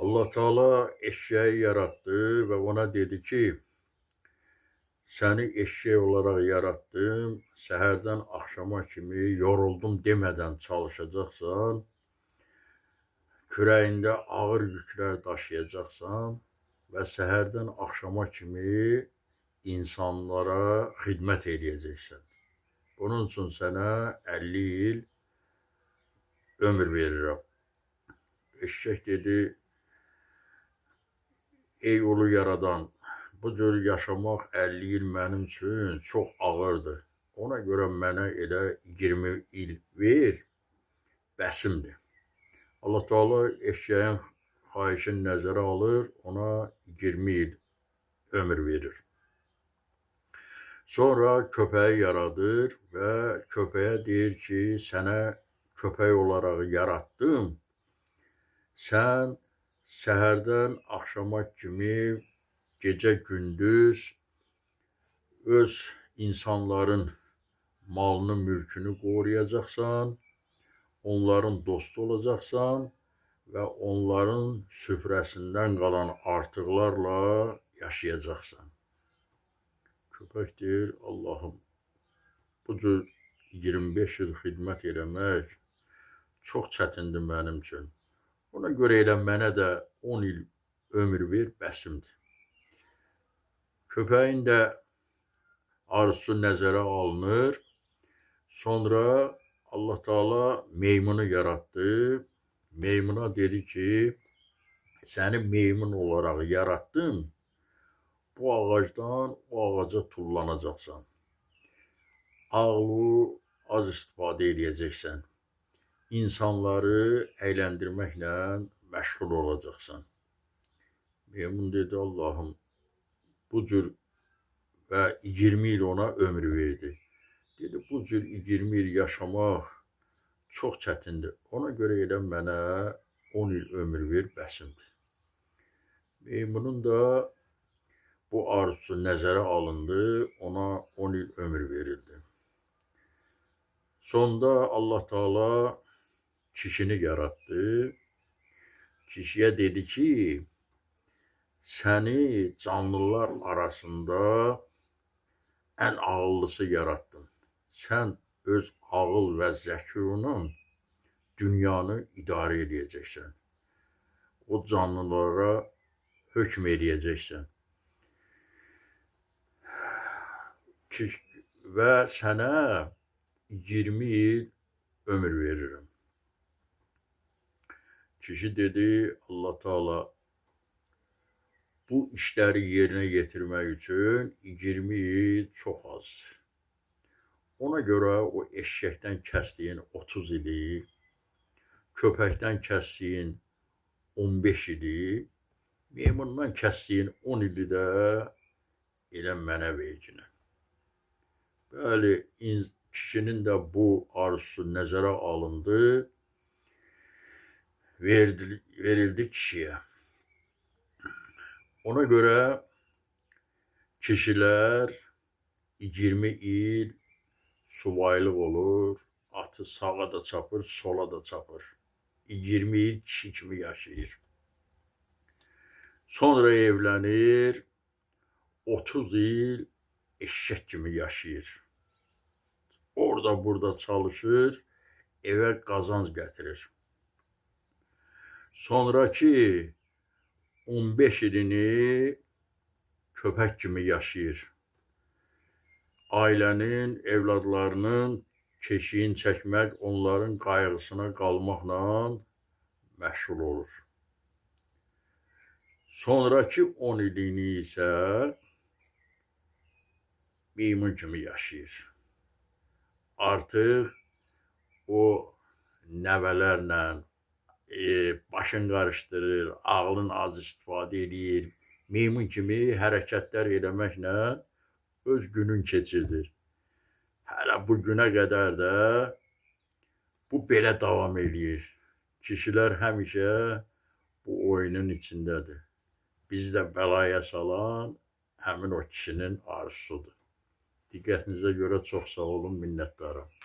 Allah Teala eşeği yarattı ve ona dedi ki, səni eşek olarak yarattım, səhərdən axşama kimi yoruldum demeden çalışacaksan, kürəyində ağır yüklər daşıyacaqsan və səhərdən axşama kimi insanlara xidmət eləyəcəksən. Bunun üçün sənə 50 il ömür verirəm. Eşek dedi, ey ulu yaradan, bu cür yaşamaq 50 il mənim üçün çox ağırdır. Ona görə mənə elə 20 il ver, bəsimdir. Allah Teala eşeğin xahişini nəzərə alır, ona 20 il ömür verir. Sonra köpəyi yaradır və köpəyə deyir ki, sənə köpək olaraq yarattım. Sən səhərdən axşama kimi gecə gündüz öz insanların malını, mülkünü qoruyacaqsan, onların dostu olacaqsan və onların süfrəsindən qalan artıqlarla yaşayacaqsan. Köpək deyir, Allahım, bu cür 25 il xidmət eləmək çox çətindir mənim üçün. Ona görə elə mənə də 10 il ömür ver, bəsimdir. Köpəyin də arzusu nəzərə alınır. Sonra Allah Teala meymunu yarattı. Meymuna dedi ki, səni meymun olarak yarattım. Bu ağacdan o ağaca tullanacaqsan. Ağlı az istifadə edəcəksən. İnsanları əyləndirməklə məşğul olacaqsan. Meymun dedi, Allahım, bu cür və 20 il ona ömür verdi. Dedi, bu cür 20 il yaşamaq çox çətindir. Ona görə elə mənə 10 il ömür ver, bəsimdir. Meymunun da bu arzusu nəzərə alındı, ona 10 il ömür verildi. Sonda Allah Teala kişini yarattı. Kişiyə dedi ki, səni canlılar arasında ən ağıllısı yarattım. Sən öz ağıl və zəkunun dünyanı idarə edəcəksən. O canlılara hökm edəcəksən. Və sənə 20 il ömür verirəm. Kişi dedi, Allah Teala, bu işləri yerinə yetirmək üçün 20 il çox az. Ona görə o eşəkdən kəsdiyin 30 ili, köpəkdən kəsdiyin 15 ili, meymundan kəsdiyin 10 ili də elə mənə vecinə. Bəli, kişinin də bu arzusu nəzərə alındı, verildi kişiyə. Ona görə kişilər 20 il subaylıq olur, atı sağa da çapır, sola da çapır. 20 il kişi kimi yaşayır. Sonra evlənir, 30 il eşek kimi yaşayır. Orada burada çalışır, evə qazanc gətirir. Sonraki 15 ilini köpək kimi yaşayır. Ailənin, evladlarının keşiyini çəkmək, onların qayğısına qalmaqla məşğul olur. Sonraki 10 ilini isə meymun kimi yaşayır. Artıq o nəvələrlə başın qarışdırır, ağlın az istifadə edir, meymun kimi hərəkətlər eləməklə öz günün keçirdir. Hələ bu günə qədər də bu belə davam edir. Kişilər həmişə bu oyunun içindədir. Bizdə bəlaya salan həmin o kişinin arzusudur. Diqqətinizə görə çox sağ olun, minnətdarım.